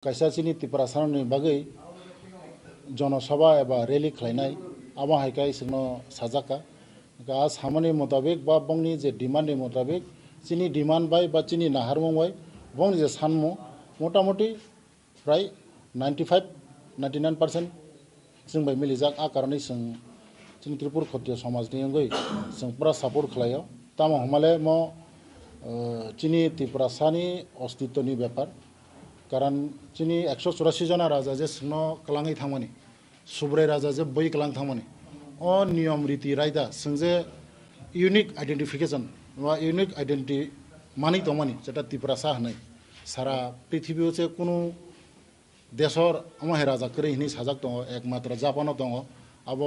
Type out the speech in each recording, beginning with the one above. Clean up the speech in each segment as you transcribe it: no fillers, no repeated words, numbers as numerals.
kaisa chini Tripura sanani bagai जनसभा एबा rally खालायनाय आमा हायखाय सिंनो साजाका गा सामानि मुताबिक बा बंनि जे डिमान्डनि मुताबिक चिनि डिमान्ड बाय बा चिनि नाहारमं बाय बंनि जे सानमु मोटामोटी प्राय 95-99% जों बाय मिलिजाक आ कारणे जों चिनि त्रिपुर खत्रिय समाजनि अंगै जों पुरा सापर्ट खालायो तामा हमाले म चिनि त्रिपुरा सानि अस्तित्वनि ब्यापार कारण चिनि 184 जना राजा जे सिंनो कलाङै थांमानि सुब्रै राजा जे बै कलां थांमानि अ नियम रीति रायदा संजे यूनिक आइडेंटिफिकेशन वा यूनिक आइडेंटिटी मानि तमानि जेटा त्रिपुरा सा हनै सारा पृथ्वीयाव जे कुनु देशर अमाहे राजा करे हिनि साजाक दङ एकमात्र जापानाव दङ अब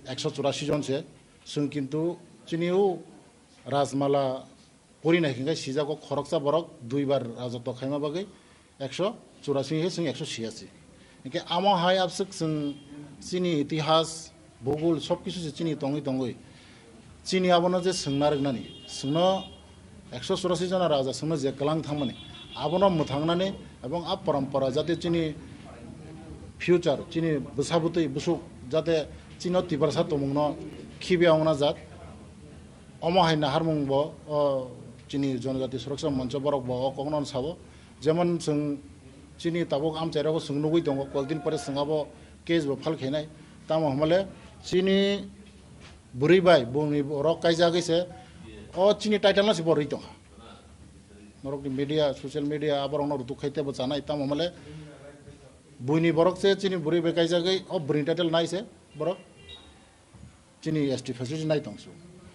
184 जन से जों किन्तु चिनिउ राजमाला परिनाय हिंगाय सिजाको खरकसा बरक दुइबार राजत्व खायमा बागै 184 हे जों 186 इनके आमा हाय आपसक जों चिनि इतिहास भूगोल सब किछु चिनि तंगै तंगै चिनि आबनो जे सोंना रगनानि सोंनो 184 जना राजा सोंनो जे कलां थांमाने आबनो मुथांनानै एबं आ परम्परा जाते चिनि फ्यूचर चिनि बसाबुतै बुसुक जाते चिनो तिबरसा तमुंनो खिबियावना जात अमहाय नाहारमुंबो चिनि जनजाति सुरक्षा मंच बरक बो कखनो साबो जेमन जों चिनि ताबक आम चेराखौ सोंनुगै दङ कलदिन परे सोंगाबो केस बो फाल खेनाय ताम हमले चिनि बुरैबाय बुंनि रक कायजागैसे अ चिनि टाइटल ना सिबो रैतो नरकनि मीडिया सोशल मीडिया आबरनो रुतु खाइते बो जानाय ताम हमले बुइनि बरक से चिनि बुरैबाय कायजागै अ बुरैनि टाइटल नायसे बरक चिनि एसटी फेसिलिटी नाय दंसु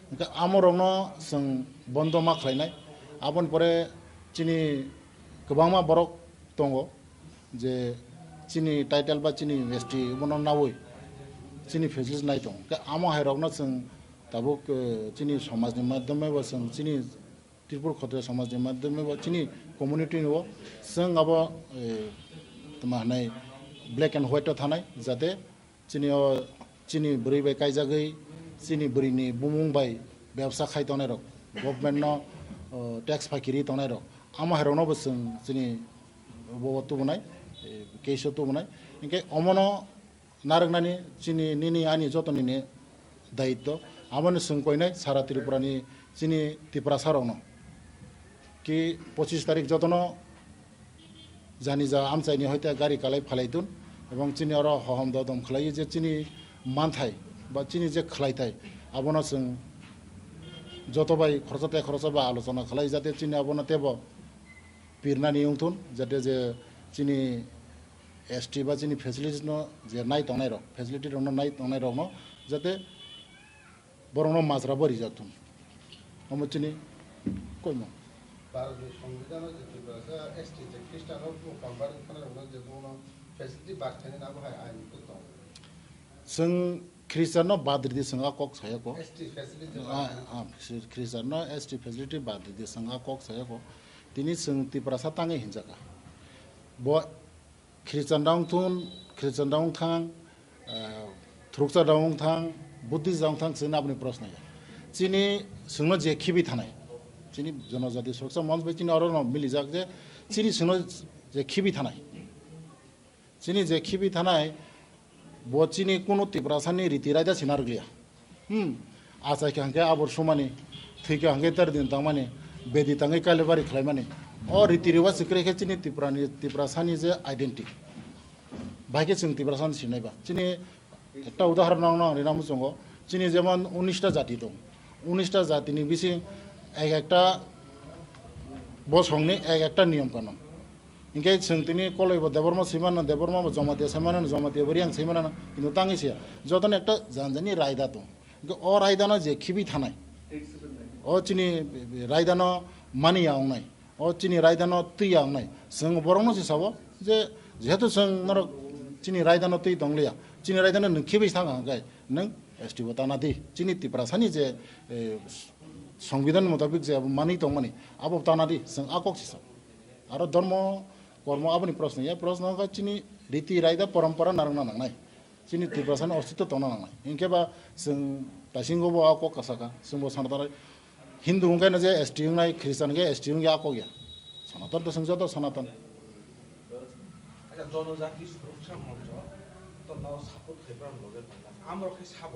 इनका आमरनो जों बन्द मा खालायनाय आबन परे चिनि गोबांमा बरक दङ जे चिनि टाइटल बा चिनि एसटी बनो नावै चिनि फेसिलिटी नाय दं आमा हायरावनो जों ताबुक चिनि समाजनि माध्यमे बा जों चिनि त्रिपुर खत्रिय समाजनि माध्यमे बा चिनि कम्युनिटी नो जों अब मा होनाय ब्लैक एंड व्हाइट थानाय जाते चिनि बुरैबाय कायजागै चिनि बुरैनि बुमुंबाय व्यवसा खायतनाय रक गभर्नमेंट नो टैक्स फाकिरि तनाय रक आमा हायरावनो बो जों चिनि बवतो बनाय केसो तो बनाय इनके अमनो नारगनानि चिनि निनि आनि जतनिनि दायित्व आमनो सोंकयनाय सारा त्रिपुरानि चिनि त्रिपुरा सारावनो कि 25 तारिख जतनो जानि जा आमचाइनि हयते गारि कालाय फालायतुन एवं चिनि आरो हहम ददम खलायो जे चिनि मानथाय बा चिनि जे खलायथाय आबनो जों जतबाय खरचबा आलोचना खलाय जाते चिनि आबनो तेबो पिरनानि उंथुन जाते जे चिनि एसटी बा चिनि फेसिलिटी नो जे नाय तंनाय रक फेसिलिटी नो नाय तंनाय रक नो जाते बरनो माजरा बरि जाथुन हम चिनि कयमो भारत संविधान जे एसटी जे ख्रिस्टान कन्भार्ट खालामनो जे बुनो फेसिलिटी बाथायनो नाबो हाय आइन तो दं जों ख्रिस्टान बाद्रिदि संगा कक सायको एसटी फेसिलिटी ख्रिस्टान एसटी फेसिलिटी बाद्रिदि संगा कक सायको तिनि जों त्रिपुरा सा ताङै हिनजाका ब ख्रिस्टान दाउं थां थ्रुकसा दाउं थां बुद्धिस्ट दाउं थां जों नाबनि प्रश्न चिनि सोंनो जे खिबि थानाय चिनि जनजाति सुरक्षा मंच बे चिनि अरनो मिलि जाक जे चिनि सोंनो जे खिबि थानाय ब चिनि कुनु त्रिपुरा सानि रीति रायदा सिनारगलिया आचाय के हंके आबर सुमानि थैके हंके तर दिन तांमानि बेदि ताङै कालेबारि खालायमानि अ रीति रिवाज सिक्रेखे चिनि त्रिपुरा सानि जे आइडेंटिटी बाइके जों त्रिपुरा सानि सिनायबा चिनि একটা उदाहरण नांगौ नाम दङ चिनि जेमन 19टा जाति दं 19टा जातिनि बिसि एक एकटा बसंनि एक एकटा नियम कानुन इनके जों तिनि कलैब देबरमा सैमान देबरमा जमातिया सैमान जमातिया बरियां सैमान किन्तु ताङैसे जतन एकटा जानजानि रायदा दं अ रायदानो जे खिबि थानाय अ चिनि रायदानो मानि आउनाय अ चिनि रायदानो तै आउनाय जों बरंनो हिसाबो जे जेहेतु जों नर चिनि रायदानो तै दंलिया चिनि रायदानो नों खिबि थाङा गाय नों एसटी बताना दि चिनि त्रिपुरा सानि जे संविधान मुताबिक जे मानि दंमानि आबो ताना दि जों आकक हिसाब आरो धर्म कर्म आबनि प्रश्न या प्रश्न का चिनि रीति रायदा परम्परा नारंना नांनाय चिनि त्रिपुरा सानि अस्तित्व तना नांनाय इनकेबा जों दासिंगोबो आकक कासाका जोंबो सानतार हिंदू उंगायनो जे एसटी उंनाय ख्रिस्टान के एसटी उंगे आकक या सनातन तो संजत सनातन জনজাতি সুরক্ষা মঞ্চ তো নাও সাপোর্ট খেবার লগে আমরা কি সাব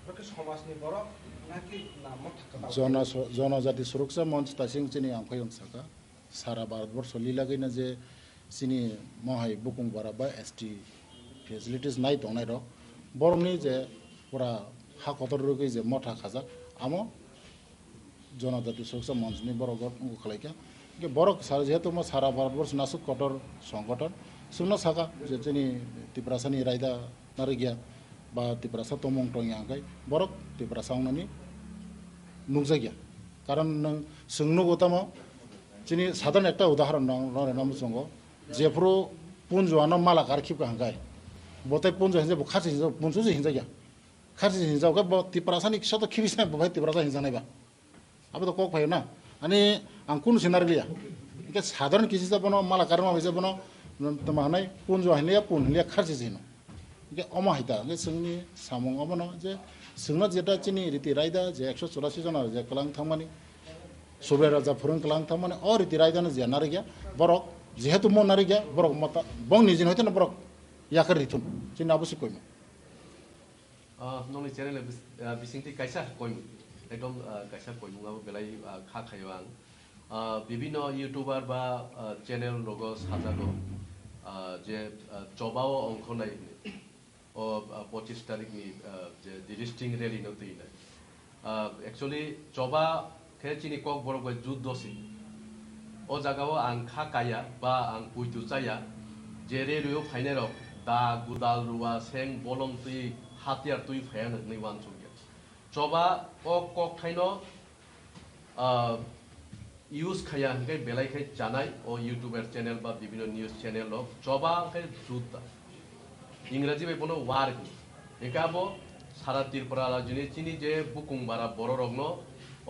ওকে সমাজনি বড় নাকি নাম থাকা জনজাতি সুরক্ষা মঞ্চ তাসিং চিনি আংফায়ং সাকা সারা ভারতবর্ষ লিলাগैनो যে চিনি মহাই বুকুং বারা বা এসটি ফেসিলিটিস নাই দंनाय रक বরংনি যে পুরা হা কতর রগै যে মঠা খাজা আমো জনজাতি সুরক্ষা মঞ্চনি বড় খালাইকা যে বড় যেহেতু সারা ভারতবর্ষ নাসুক কটর সংগঠন सुनो साका जे जोंनि त्रिपुरासानि रायदा नारिगिया बा त्रिपुरासा तमं टं यांगाय बरक त्रिपुरासावनानि नुकजागिया कारण नों सोंनो गतामा जोंनि साधारण एकटा उदाहरण नाम संग जेफ्रो पुंजवानो माला कारखिबका हांगाय बते पुंजो हिंजा खारसि हिंजा पुंजो हिंजागिया खारसि हिंजावगा ब त्रिपुरासानि खिसा तो खिबिसा बहाय त्रिपुरासा हिंजानायबा अब तो कक फायो ना अनि आं कुन सिनारिलिया के साधारण किसिसा बनो माला कारमा बिसा बनो तमाहाय पुंजो हायनाया पुनलिया खारसि जिनो के अमा हायता के जोंनि सामं अबनो जे जोंना जेटा चिनि रिति रायदा जे 184 जना जे कलां थांमानि सुबे राजा फोरों कलां थांमानि अ रिति रायदानो जे नारिगिया बरक जेहेतु मन नारिगिया बरक मता बं निजिन होयतन बरक याकर रिथुन चिन अबसि कयमु नंनि चेनेल बिसिंति कायसा कयमु एकदम कायसा कयमुआबो बेलाय खा खायो आं বিভিন্ন ইউটিউবার বা চ্যানেল লোক সাজাগো যে জবাও অংশ নাই ও 25 তারিখনি যে ডিলিস্টিং রেলি নতই নাই একচুয়ালি জবা খেচিনি কক বড় গয় যুদ্ধসি ও জায়গাও আং খা কায়া বা আং পুইতু চায়া যে রেলিও ফাইনাল দা গুদাল রুয়া সেং বলম তুই হাতিয়ার তুই ফায়ান नै ওয়ান সুগিয়া জবা কক কক খাইনো ইউজ খায়া হাঙ্কাই বেলাই খাই জানাই ও ইউটিউবের চ্যানেল বা বিভিন্ন নিউজ চ্যানেল জবা হাঙ্কাই যুদ্ধ ইংরাজি বাই বনো ওয়ার একাবো সারা ত্রিপুরা রাজ্যনি চিনি যে বুকুং বারা বড় রগ্ন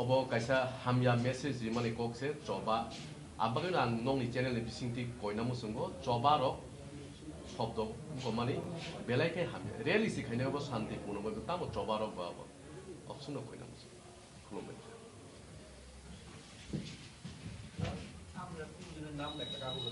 অব কাইসা হামিয়া মেসেজ মানে ককসে জবা আবাগিনো আং নংনি চ্যানেল বিসিংতি কয়নামু সঙ্গ জবা রক শব্দ মানে বেলাই খাই হামিয়া রিয়েলিসি খাইনাবো শান্তি পূর্ণ বই তামো জবা রক বাবো অপশন কয়নামু খুলুমবাই নাম একটা কাগজ